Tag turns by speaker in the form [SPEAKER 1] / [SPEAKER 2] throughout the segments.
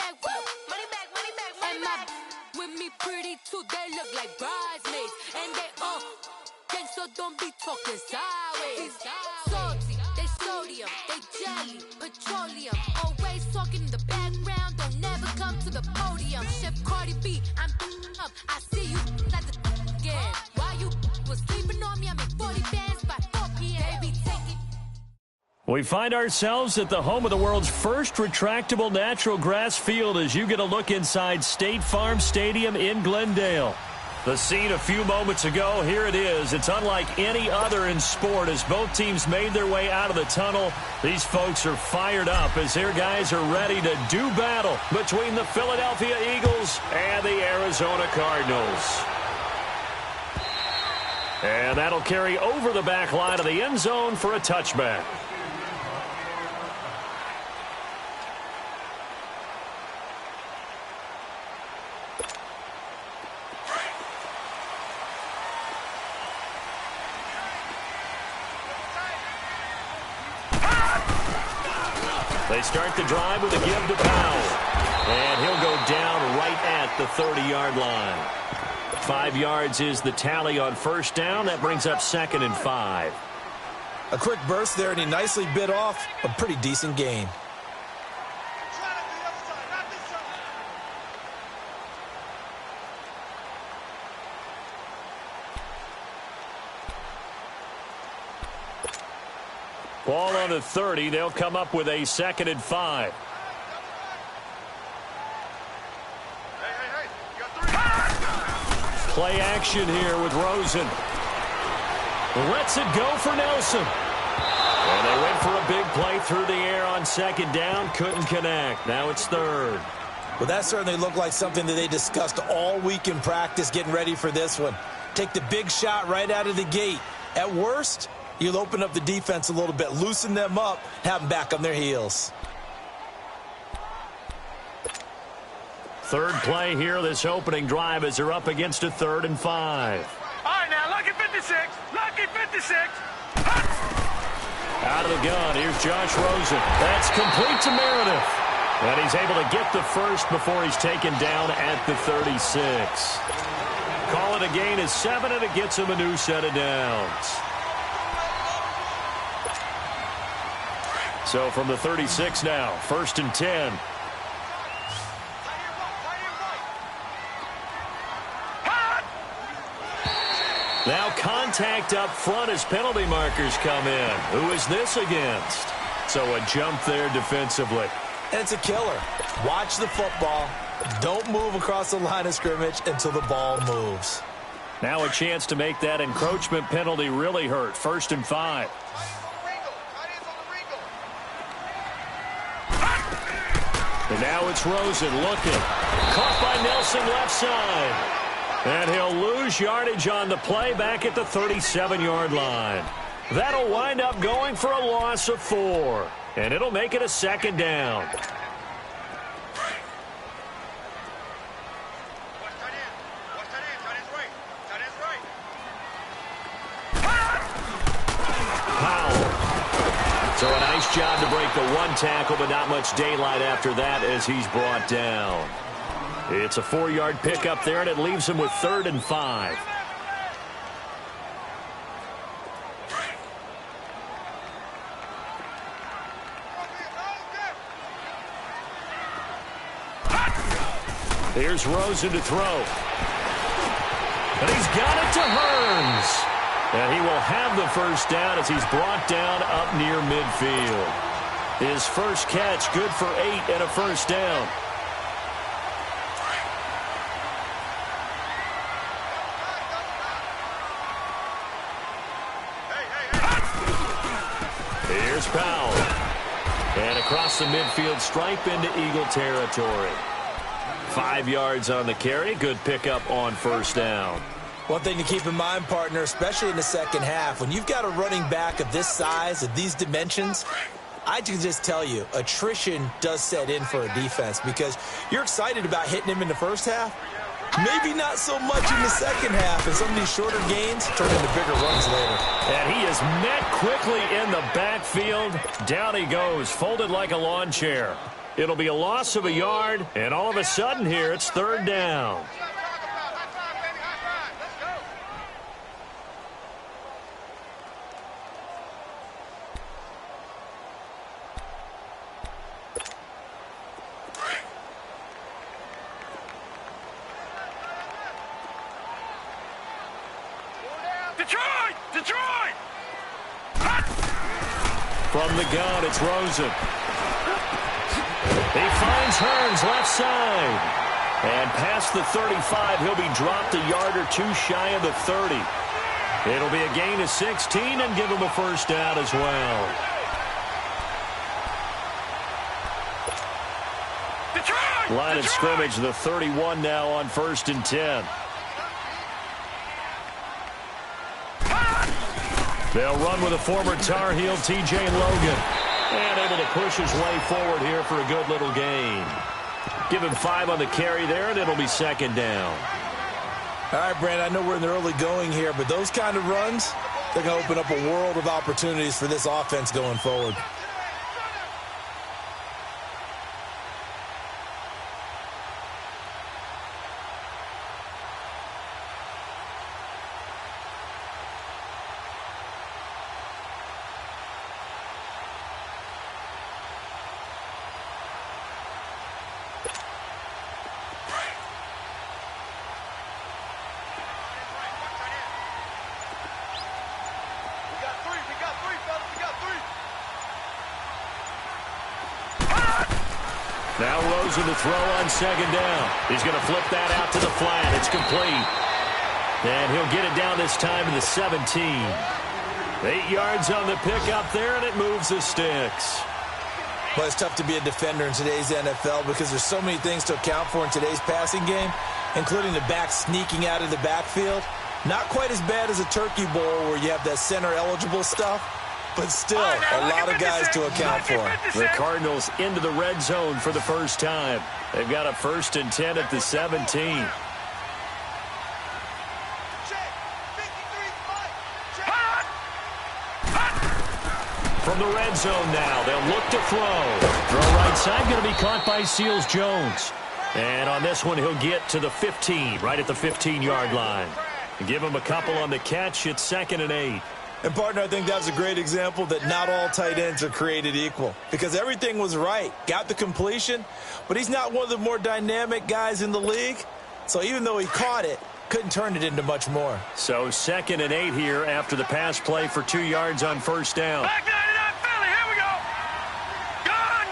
[SPEAKER 1] back, money back, money back, money back. With me pretty too, they look like bridesmaids. And they all gang, so don't be talking sideways. Salty, they sodium, they jelly, petroleum. Always talking in the background, don't never come to the podium. Chef Cardi B, I'm up, I see you like the again. Why you was sleeping on me, I make 40 bands by 4 p.m. Baby, take it.
[SPEAKER 2] We find ourselves at the home of the world's first retractable natural grass field as you get a look inside State Farm Stadium in Glendale. The scene a few moments ago, here it is. It's unlike any other in sport as both teams made their way out of the tunnel. These folks are fired up as their guys are ready to do battle between the Philadelphia Eagles and the Arizona Cardinals. And that'll carry over the back line of the end zone for a touchback. They start the drive with a give to Powell. And he'll go down right at the 30-yard line. 5 yards is the tally on first down. That brings up 2nd and 5.
[SPEAKER 3] A quick burst there, and he nicely bit off a pretty decent gain.
[SPEAKER 2] Ball on the 30. They'll come up with a 2nd and 5. Play action here with Rosen. Lets it go for Nelson. And they went for a big play through the air on 2nd down. Couldn't connect. Now it's 3rd.
[SPEAKER 3] Well, that certainly looked like something that they discussed all week in practice getting ready for this one. Take the big shot right out of the gate. At worst, you'll open up the defense a little bit, loosen them up, have them back on their heels.
[SPEAKER 2] 3rd play here, this opening drive as they're up against a 3rd and 5.
[SPEAKER 4] All right, now, lucky 56. Lucky 56.
[SPEAKER 2] Out of the gun, here's Josh Rosen. That's complete to Meredith. And he's able to get the first before he's taken down at the 36. Call it a gain of 7, and it gets him a new set of downs. So from the 36 now, 1st and 10. Now contact up front as penalty markers come in. Who is this against? So a jump there defensively.
[SPEAKER 3] And it's a killer. Watch the football. Don't move across the line of scrimmage until the ball moves.
[SPEAKER 2] Now a chance to make that encroachment penalty really hurt. 1st and 5. And now it's Rosen looking. Caught by Nelson left side. And he'll lose yardage on the play back at the 37-yard line. That'll wind up going for a loss of 4. And it'll make it a 2nd down. Powell. So a nice job to break the 1 tackle, but not much daylight after that as he's brought down. It's a 4-yard pickup there, and it leaves him with 3rd and 5. Here's Rosen to throw. And he's got it to Hearns. And he will have the first down as he's brought down up near midfield. His first catch, good for 8 and a first down. Here's Powell. And across the midfield stripe into Eagle territory. 5 yards on the carry. Good pickup on first down.
[SPEAKER 3] One thing to keep in mind, partner, especially in the second half, when you've got a running back of this size, of these dimensions, I can just tell you, attrition does set in for a defense because you're excited about hitting him in the first half. Maybe not so much in the second half, and some of these shorter gains turn into bigger runs later.
[SPEAKER 2] And he is met quickly in the backfield. Down he goes, folded like a lawn chair. It'll be a loss of a yard, and all of a sudden here it's third down.
[SPEAKER 4] Detroit!
[SPEAKER 2] From the gun, it's Rosen. He finds Hearns left side. And past the 35, he'll be dropped a yard or two shy of the 30. It'll be a gain of 16 and give him a first down as well.
[SPEAKER 4] Detroit!
[SPEAKER 2] Line of scrimmage, the 31 now on 1st and 10. They'll run with a former Tar Heel, T.J. Logan. And able to push his way forward here for a good little gain. Give him 5 on the carry there, and it'll be second down.
[SPEAKER 3] All right, Brandon, I know we're in the early going here, but those kind of runs, they're going to open up a world of opportunities for this offense going forward.
[SPEAKER 2] Now Rosen to throw on second down. He's going to flip that out to the flat. It's complete. And he'll get it down this time to the 17. 8 yards on the pickup there, and it moves the sticks.
[SPEAKER 3] Well, it's tough to be a defender in today's NFL because there's so many things to account for in today's passing game, including the back sneaking out of the backfield. Not quite as bad as a turkey bowl where you have that center-eligible stuff, but still a lot of guys to account for.
[SPEAKER 2] The Cardinals into the red zone for the first time. They've got a 1st and 10 at the 17. From the red zone now, they'll look to throw. Throw right side, going to be caught by Seals Jones. And on this one, he'll get to the 15, right at the 15-yard line. Give him a couple on the catch. It's 2nd and 8.
[SPEAKER 3] And, partner, I think that's a great example that not all tight ends are created equal because everything was right. Got the completion, but he's not one of the more dynamic guys in the league. So even though he caught it, couldn't turn it into much more.
[SPEAKER 2] So 2nd and 8 here after the pass play for 2 yards on first down.
[SPEAKER 4] Back 99 Philly, here we go. Gone.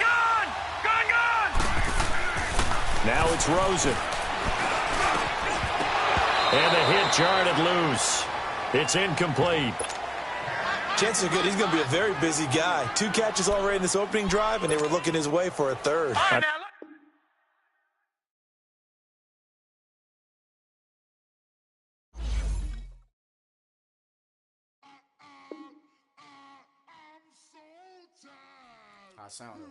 [SPEAKER 2] Now it's Rosen. And the hit jarred it loose. It's incomplete.
[SPEAKER 3] Chances are good he's going to be a very busy guy. 2 catches already in this opening drive, and they were looking his way for a 3rd.
[SPEAKER 4] All right, now,
[SPEAKER 5] I sound it.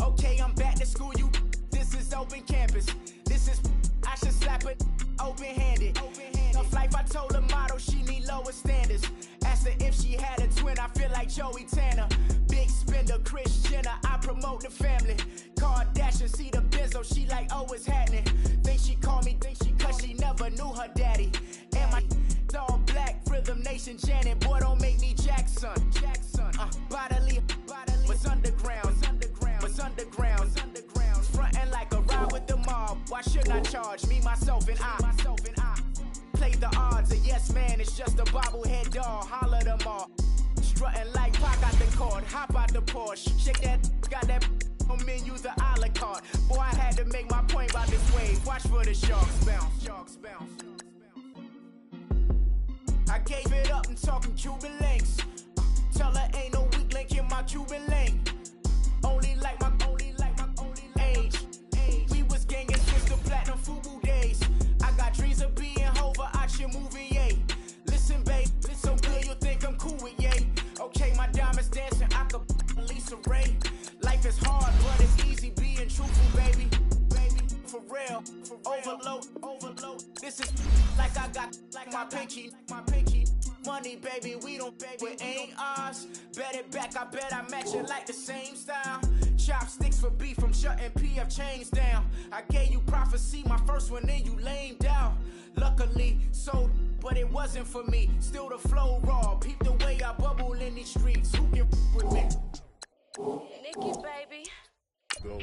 [SPEAKER 6] Okay, I'm back to school, this is open campus. This is, I should slap it open-handed. Tough life, I told her motto, she need lower standards. Asked her if she had a twin, I feel like Joey Tanner. Big spender, Kris Jenner, I promote the family. Kardashian, see the benzo, she like, oh, it's happening. Think she called me, cause she never knew her daddy. And my all black, Rhythm Nation, Janet, boy, don't make me Jackson. Bodily, what's underground, frontin' like a ride with the mob. Why shouldn't I charge me, myself, and I? Play the odds, a yes man, it's just a bobblehead doll. Holler them all. Strutting like Pac out the court, hop out the Porsche. Shake that, got that on menu, the a la carte. Boy, I had to make my point about this wave. Watch for the sharks bounce. I gave it up and talking Cuban links. Tell her ain't no weak link in my Cuban link. Only like my age. We was gangin' since the platinum FUBU days. I got dreams of being Hova out your movie, yay. Listen, babe, so good you think I'm cool with yay. Okay, my diamonds dancing, I could Lisa Ray. Life is hard, but it's easy. real. Overload. This is like I got like my pinky. Money, baby, we don't pay, it ain't ours. Bet it back, I bet I match it like the same style. Chopsticks for beef, from shutting PF chains down. I gave you prophecy, my first one, then you lamed out. Luckily, sold, but it wasn't for me. Still the flow raw, peep the way I bubble in these streets. Who can with me?
[SPEAKER 1] Nikki, baby.
[SPEAKER 5] Go.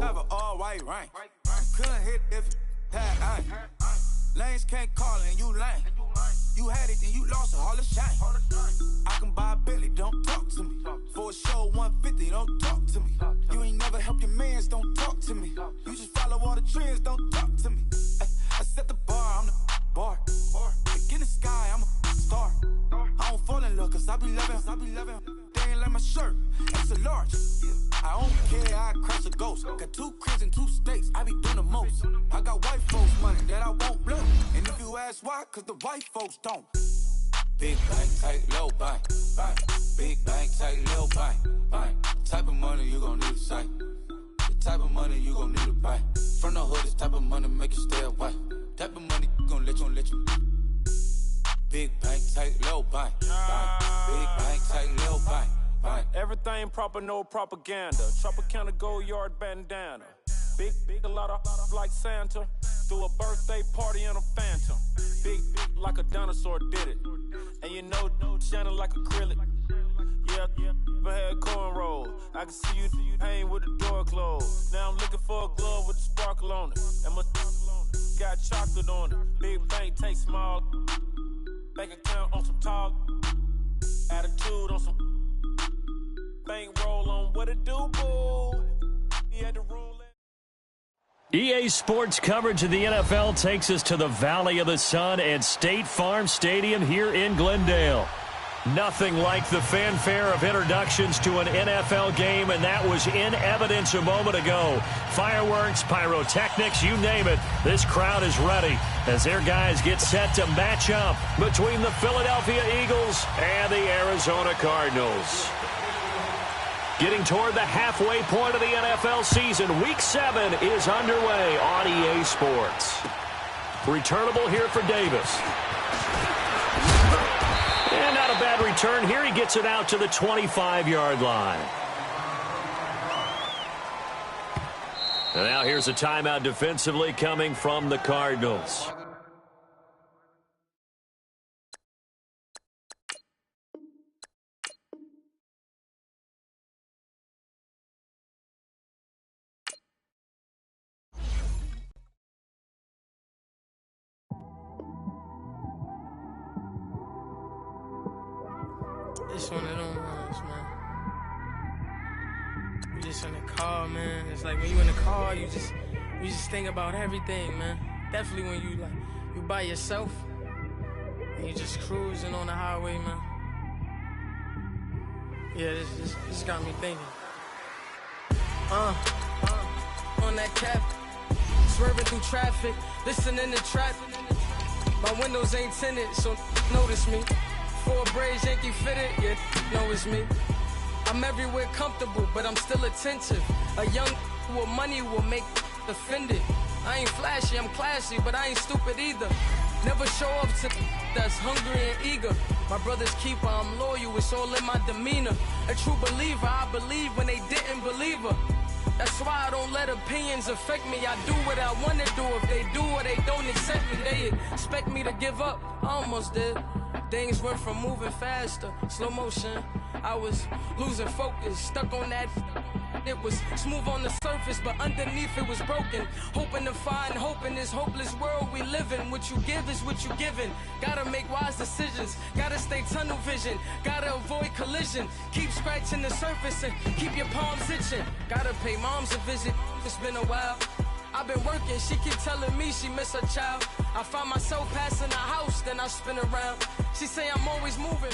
[SPEAKER 7] Have an all-white rank. Couldn't hit if it had ain't. Lanes can't call and you lame. You had it, then you lost it, all the shame. I can buy a Billy, don't talk to me. For a show 150, don't talk to me. You ain't never helped your mans, don't talk to me. You just follow all the trends, don't talk to me. I set the bar, I'm the bar. Like in the sky, I'm a star. I don't fall in love, cause I be loving. They ain't like my shirt, it's a large. I don't care, I crash a ghost. Got 2 cribs and 2 states, I be doing the most. I got white folks money that I won't blow. And if you ask why, cause the white folks don't. Big bank, tight, low bank. Big bank, tight, low bank. Type of money you gon' need to sight. The type of money you gon' need to buy. From the hood, this type of money make you stay away. Type of money gon' let you. Big bank, tight, low bank. Big bank, tight, low bank.
[SPEAKER 8] Everything proper, no propaganda. Tropicana gold yard bandana. Big, a lot of like Santa. Threw a birthday party in a phantom. Big like a dinosaur did it. And you know, shining like acrylic. Yeah, but had cornrows. I can see you hang with the door closed. Now I'm looking for a glove with a sparkle on it. And my got chocolate on it. Big bank, take small. Bank account on some talk. Attitude on some. Bankroll on what it do, boo. He had to rule it.
[SPEAKER 2] EA Sports coverage of the NFL takes us to the Valley of the Sun at State Farm Stadium here in Glendale. Nothing like the fanfare of introductions to an NFL game, and that was in evidence a moment ago. Fireworks, pyrotechnics, you name it. This crowd is ready as their guys get set to match up between the Philadelphia Eagles and the Arizona Cardinals. Getting toward the halfway point of the NFL season, Week 7 is underway on EA Sports. Returnable here for Davis. And not a bad return here. He gets it out to the 25-yard line. And now here's a timeout defensively coming from the Cardinals.
[SPEAKER 9] It's one of them ones, man. You just in the car, man. It's like when you in the car, you just think about everything, man. Definitely when you by yourself and you just cruising on the highway, man. Yeah, this got me thinking. On that cap, swerving through traffic, listening to trap. My windows ain't tinted, so notice me. 4 braids, Yankee fitted, yeah, know it's me. I'm everywhere comfortable, but I'm still attentive. A young with money will make offended. I ain't flashy, I'm classy, but I ain't stupid either. Never show up to that's hungry and eager. My brother's keeper, I'm loyal, it's all in my demeanor. A true believer, I believe when they didn't believe her. That's why I don't let opinions affect me. I do what I want to do. If they do or they don't accept me, they expect me to give up. I almost did. Things went from moving faster, slow motion. I was losing focus, stuck on that. It was smooth on the surface, but underneath it was broken. Hoping to find hope in this hopeless world we live in. What you give is what you given. Gotta make wise decisions. Gotta stay tunnel vision. Gotta avoid collision. Keep scratching the surface and keep your palms itching. Gotta pay moms a visit. It's been a while. I've been working, she keep telling me she miss her child. I find myself passing the house, then I spin around. She say I'm always moving,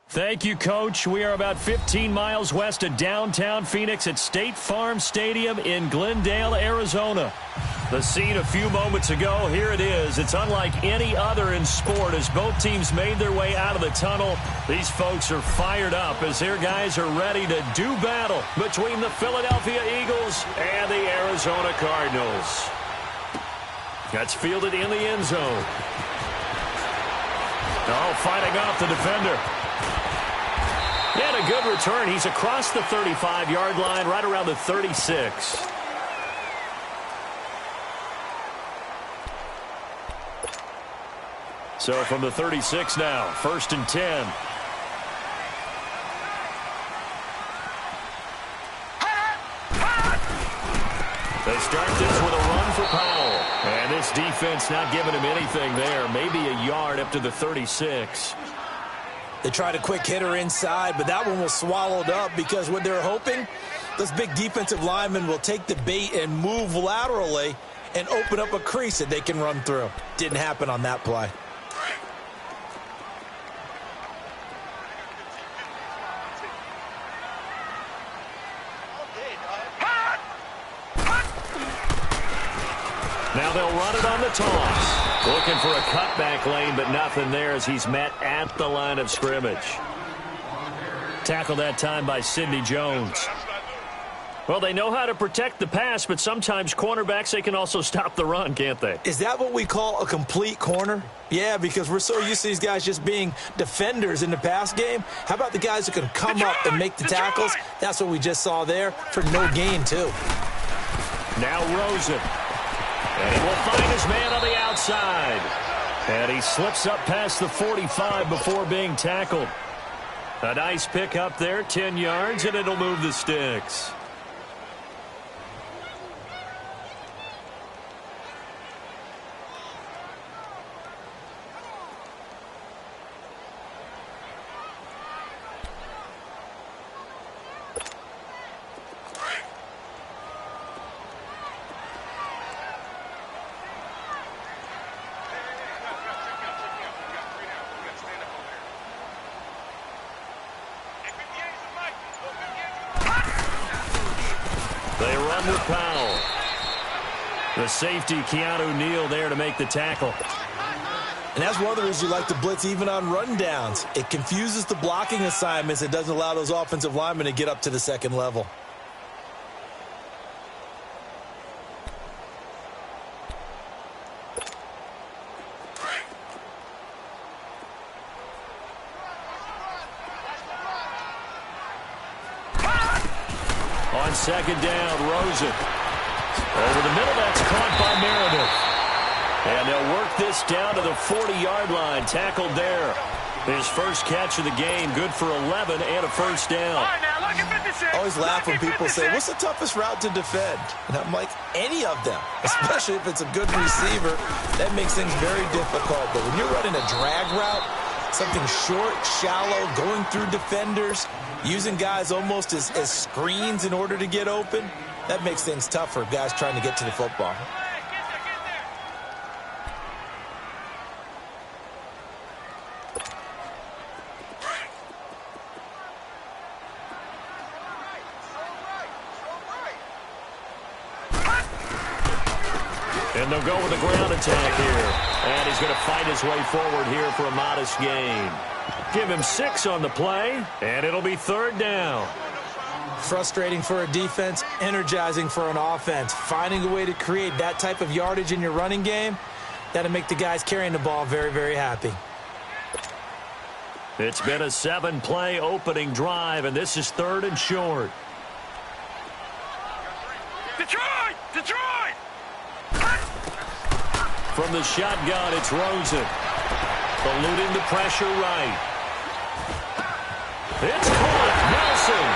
[SPEAKER 2] Thank you, Coach. We are about 15 miles west of downtown Phoenix at State Farm Stadium in Glendale, Arizona. The scene a few moments ago, here it is. It's unlike any other in sport as both teams made their way out of the tunnel. These folks are fired up as their guys are ready to do battle between the Philadelphia Eagles and the Arizona Cardinals. That's fielded in the end zone. Oh, fighting off the defender. And a good return. He's across the 35-yard line, right around the 36. So from the 36 now, 1st and 10. They start this with a run for Powell. And this defense not giving him anything there. Maybe a yard up to the 36.
[SPEAKER 3] They tried a quick hitter inside, but that one was swallowed up because what they're hoping, those big defensive linemen will take the bait and move laterally and open up a crease that they can run through. Didn't happen on that play.
[SPEAKER 2] Now they'll run it on the toss. Looking for a cutback lane, but nothing there as he's met at the line of scrimmage. Tackled that time by Sidney Jones. Well, they know how to protect the pass, but sometimes cornerbacks, they can also stop the run, can't they?
[SPEAKER 3] Is that what we call a complete corner? Yeah, because we're so used to these guys just being defenders in the pass game. How about the guys who can come up and make the tackles? That's what we just saw there for no gain, too.
[SPEAKER 2] Now Rosen. And he will find his man on the outside. And he slips up past the 45 before being tackled. A nice pick up there, 10 yards, and it'll move the sticks. They run with Powell. The safety, Keanu Neal, there to make the tackle.
[SPEAKER 3] And that's one of the reasons you like to blitz even on rundowns. It confuses the blocking assignments. It doesn't allow those offensive linemen to get up to the second level.
[SPEAKER 2] On second down, Rosen. Over the middle, that's caught by Meredith. And they'll work this down to the 40-yard line. Tackled there. His first catch of the game, good for 11 and a first down.
[SPEAKER 4] All right, now, look at 56.
[SPEAKER 3] I always laugh when people say, what's the toughest route to defend? And I'm like, any of them, especially if it's a good receiver. That makes things very difficult. But when you're running a drag route, something short, shallow, going through defenders, using guys almost as screens in order to get open, that makes things tough for guys trying to get to the football.
[SPEAKER 2] And they'll go with the ground attack here. And he's going to fight his way forward here for a modest gain. Give him 6 on the play, and it'll be third down.
[SPEAKER 3] Frustrating for a defense, energizing for an offense. Finding a way to create that type of yardage in your running game, that'll make the guys carrying the ball very, very happy.
[SPEAKER 2] It's been a 7-play opening drive, and this is third and short.
[SPEAKER 4] Detroit! Detroit!
[SPEAKER 2] From the shotgun, it's Rosen. Eluding the pressure right. It's caught. Nelson.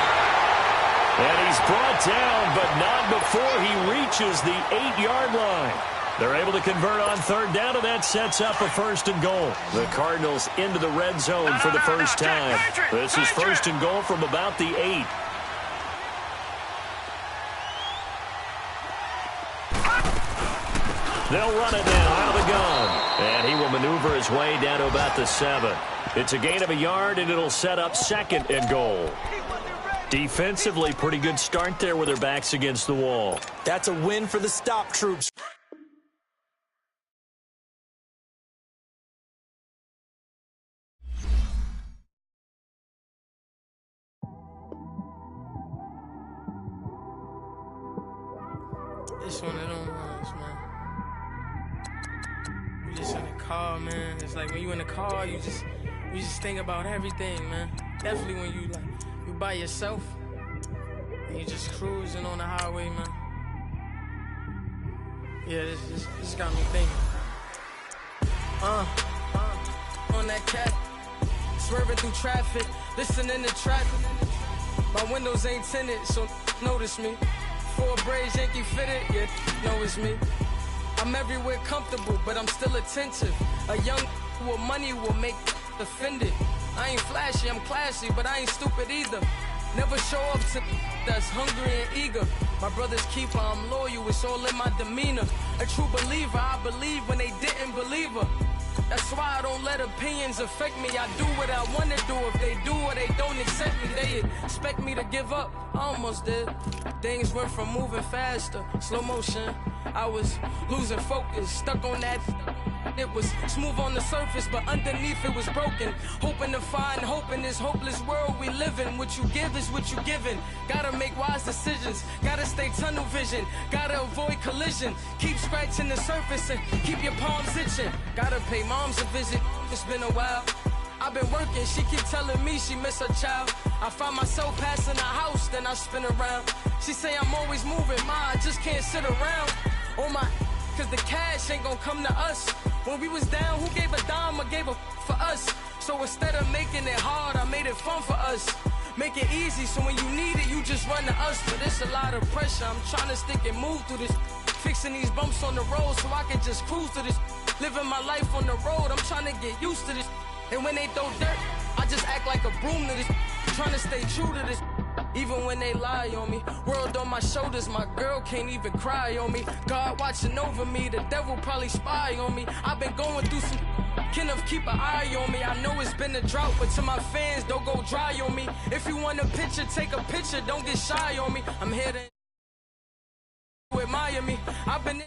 [SPEAKER 2] And he's brought down, but not before he reaches the 8-yard line. They're able to convert on third down, and that sets up a first and goal. The Cardinals into the red zone for the first time. This is first and goal from about the 8. They'll run it now out of the gun. And he will maneuver his way down to about the 7. It's a gain of a yard, and it'll set up 2nd and goal. Defensively, pretty good start there with their backs against the wall.
[SPEAKER 3] That's a win for the stop troops.
[SPEAKER 9] It's one of them ones, man. You just in the car, man. It's like when you in the car, you just think about everything, man. Definitely when you by yourself and you just cruising on the highway, man. Yeah, this got me thinking. On that cat, swerving through traffic, listening to traffic. My windows ain't tinted, so notice me. 4 braids, Yankee fitted, yeah, know it's me. I'm everywhere comfortable, but I'm still attentive. A young with money will make offended. I ain't flashy, I'm classy, but I ain't stupid either. Never show up to that's hungry and eager. My brother's keeper, I'm loyal, it's all in my demeanor. A true believer, I believe when they didn't believe her. That's why I don't let opinions affect me. I do what I want to do. If they do or they don't accept me, they expect me to give up. I almost did. Things went from moving faster, slow motion. I was losing focus, stuck on that. It was smooth on the surface, but underneath it was broken. Hoping to find hope in this hopeless world we live in. What you give is what you given. Gotta make wise decisions. Gotta stay tunnel vision. Gotta avoid collision. Keep scratching the surface and keep your palms itching. Gotta pay moms a visit. It's been a while. I've been working, she keep telling me she miss her child. I find myself passing the house, then I spin around. She say I'm always moving, ma, I just can't sit around. Oh my, cause the cash ain't gon' come to us. When we was down, who gave a dime or gave a for us? So instead of making it hard, I made it fun for us. Make it easy, so when you need it, you just run to us. But it's a lot of pressure, I'm trying to stick and move through this. Fixing these bumps on the road so I can just cruise to this. Living my life on the road, I'm trying to get used to this. And when they throw dirt, I just act like a broom to this. Trying to stay true to this. Even when they lie on me. World on my shoulders, my girl can't even cry on me. God watching over me, the devil probably spy on me. I've been going through some. Kenneth, keep an eye on me. I know it's been a drought, but to my fans, don't go dry on me. If you want a picture, take a picture, don't get shy on me. I'm here to admire me. I've been in.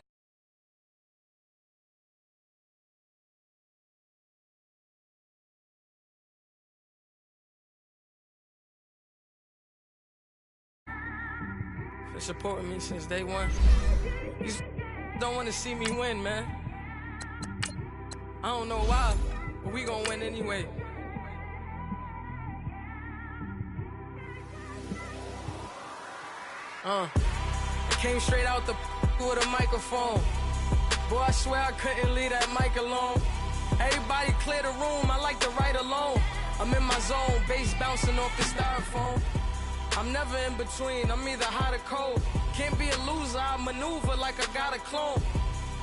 [SPEAKER 9] For supporting me since day one. You don't want to see me win, man. I don't know why, but we gon' win anyway. I came straight out the with a microphone. Boy, I swear I couldn't leave that mic alone. Everybody clear the room, I like to write alone. I'm in my zone, bass bouncing off the styrofoam. I'm never in between, I'm either hot or cold. Can't be a loser, I maneuver like I got a clone.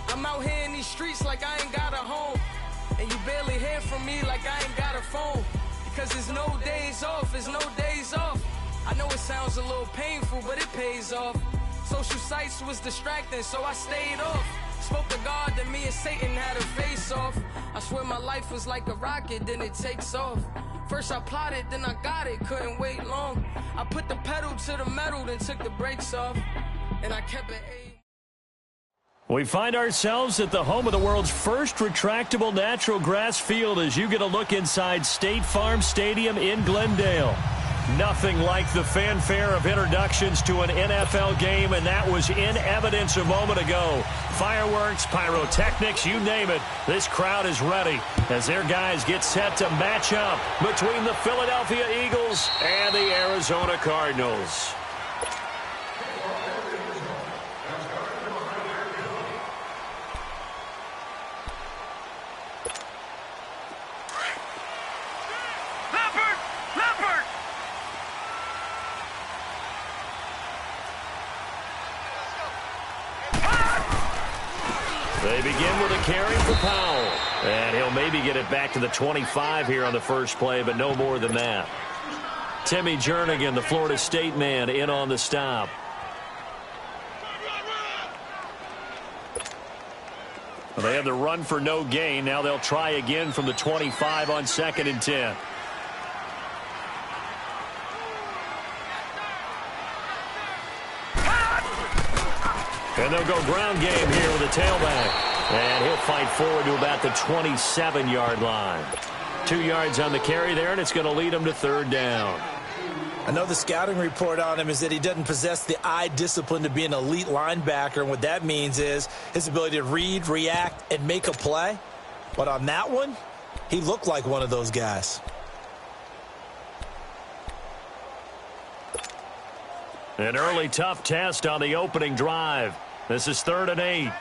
[SPEAKER 9] I'm out here in these streets like I ain't got a home. And you barely hear from me like I ain't got a phone. Because there's no days off, there's no days off. I know it sounds a little painful, but it pays off. Social sites was distracting, so I stayed off. Spoke to God that me and Satan had a face off. I swear my life was like a rocket, then it takes off. First I plotted, then I got it, couldn't wait long. I put the pedal to the metal, then took the brakes off. And I kept it
[SPEAKER 2] We find ourselves at the home of the world's first retractable natural grass field as you get a look inside State Farm Stadium in Glendale. Nothing like the fanfare of introductions to an NFL game, and that was in evidence a moment ago. Fireworks, pyrotechnics, you name it. This crowd is ready as their guys get set to match up between the Philadelphia Eagles and the Arizona Cardinals. They begin with a carry for Powell. And he'll maybe get it back to the 25 here on the first play, but no more than that. Timmy Jernigan, the Florida State man, in on the stop. Well, they had the run for no gain. Now they'll try again from the 25 on 2nd and 10. And they'll go ground game here with a tailback. And he'll fight forward to about the 27-yard line. 2 yards on the carry there, and it's going to lead him to 3rd down.
[SPEAKER 3] I know the scouting report on him is that he doesn't possess the eye discipline to be an elite linebacker, and what that means is his ability to read, react, and make a play. But on that one, he looked like one of those guys.
[SPEAKER 2] An early tough test on the opening drive. This is 3rd and 8.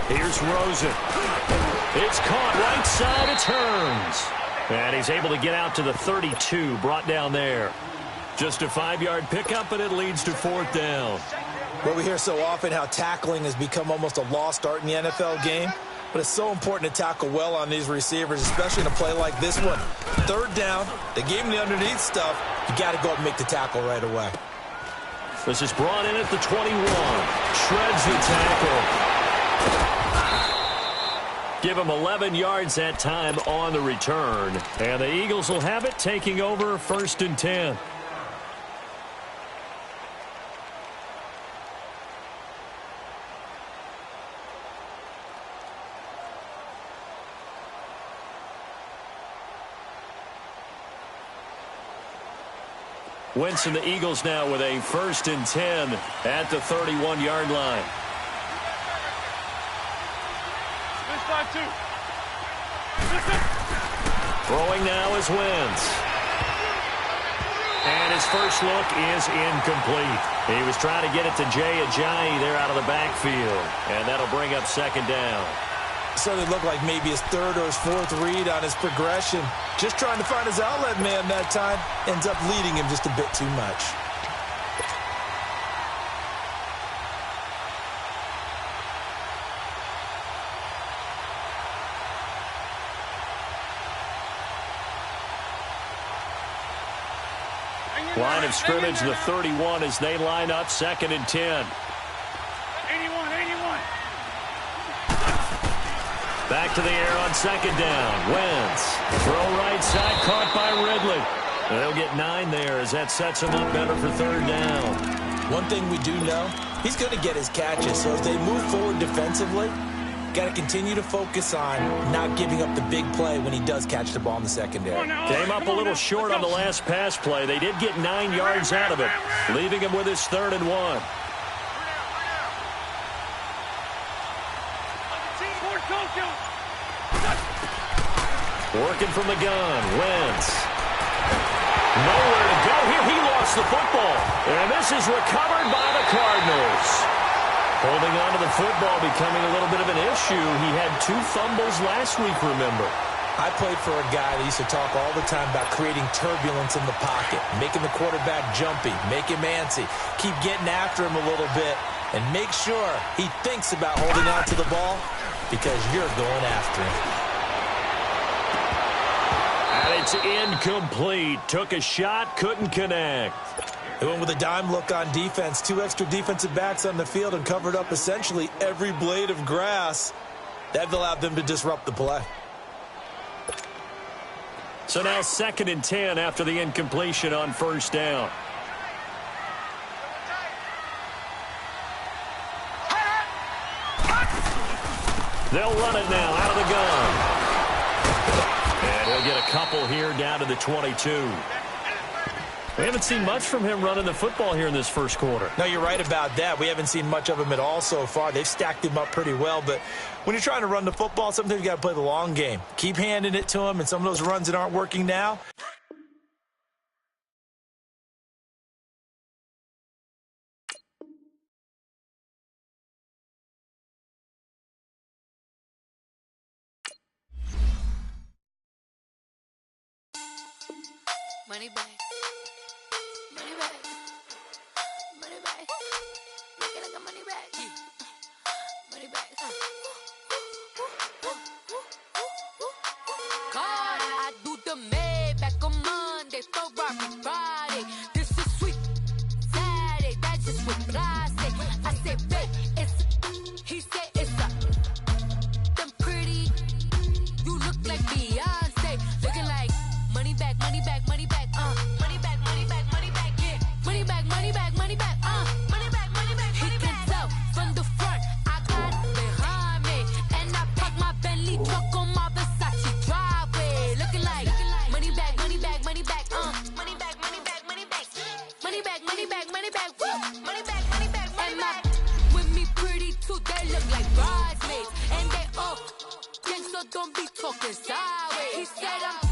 [SPEAKER 2] Here's Rosen. It's caught right side. It turns. And he's able to get out to the 32, brought down there. Just a 5-yard pickup, and it leads to 4th down.
[SPEAKER 3] Well, we hear so often how tackling has become almost a lost art in the NFL game. But it's so important to tackle well on these receivers, especially in a play like this one. 3rd down, they gave him the underneath stuff. You got to go up and make the tackle right away.
[SPEAKER 2] This is brought in at the 21. Shreds the tackle. Give him 11 yards that time on the return. And the Eagles will have it, taking over 1st and 10. Wentz and the Eagles now with a 1st and 10 at the 31-yard line. Throwing now is Wentz. And his first look is incomplete. He was trying to get it to Jay Ajayi there out of the backfield. And that'll bring up 2nd down.
[SPEAKER 3] Certainly looked like maybe his 3rd or his 4th read on his progression. Just trying to find his outlet man that time. Ends up leading him just a bit too much.
[SPEAKER 2] Line of scrimmage, the 31 as they line up 2nd and 10.
[SPEAKER 4] 81.
[SPEAKER 2] Back to the air on 2nd down. Wentz. Throw right side, caught by Ridley. They'll get 9 there as that sets him up better for 3rd down.
[SPEAKER 3] One thing we do know, he's going to get his catches. So as they move forward defensively, got to continue to focus on not giving up the big play when he does catch the ball in the secondary.
[SPEAKER 2] Came up a little short on the last pass play. They did get 9 yards out of it, leaving him with his 3rd and 1. Working from the gun, Wentz. Nowhere to go here. He lost the football. And this is recovered by the Cardinals. Holding on to the football becoming a little bit of an issue. He had 2 fumbles last week, remember.
[SPEAKER 3] I played for a guy that used to talk all the time about creating turbulence in the pocket, making the quarterback jumpy, make him antsy, keep getting after him a little bit, and make sure he thinks about holding on to the ball because you're going after him.
[SPEAKER 2] And it's incomplete. Took a shot, couldn't connect.
[SPEAKER 3] They went with a dime look on defense. 2 extra defensive backs on the field and covered up essentially every blade of grass. That allowed them to disrupt the play.
[SPEAKER 2] So now 2nd and 10 after the incompletion on 1st down. They'll run it now out of the gun. And he'll get a couple here down to the 22. We haven't seen much from him running the football here in this first quarter.
[SPEAKER 3] No, you're right about that. We haven't seen much of him at all so far. They've stacked him up pretty well, but when you're trying to run the football, sometimes you got to play the long game. Keep handing it to him, and some of those runs that aren't working now,
[SPEAKER 1] money back. Money back. Money back. Make it like a money back. Money back. God, I do the Maybach on Monday, Ferrari Friday. clase. I said, babe, he said it's a. Them pretty, you look like Beyonce. Looking like money back, money back, money back, money back, money back, money back, yeah. Money back, money back, money back, money back, money back, money back. He can tell from the front, I got behind me. And I park my Bentley truck on my Versace driveway. Looking like money back, money back, money back, money back, money back, money back. Money back, money back, money back, woo. Money back, money back, money back. With me pretty too, they look like bridesmaids. And they all gang, so don't be talking sideways. He said I'm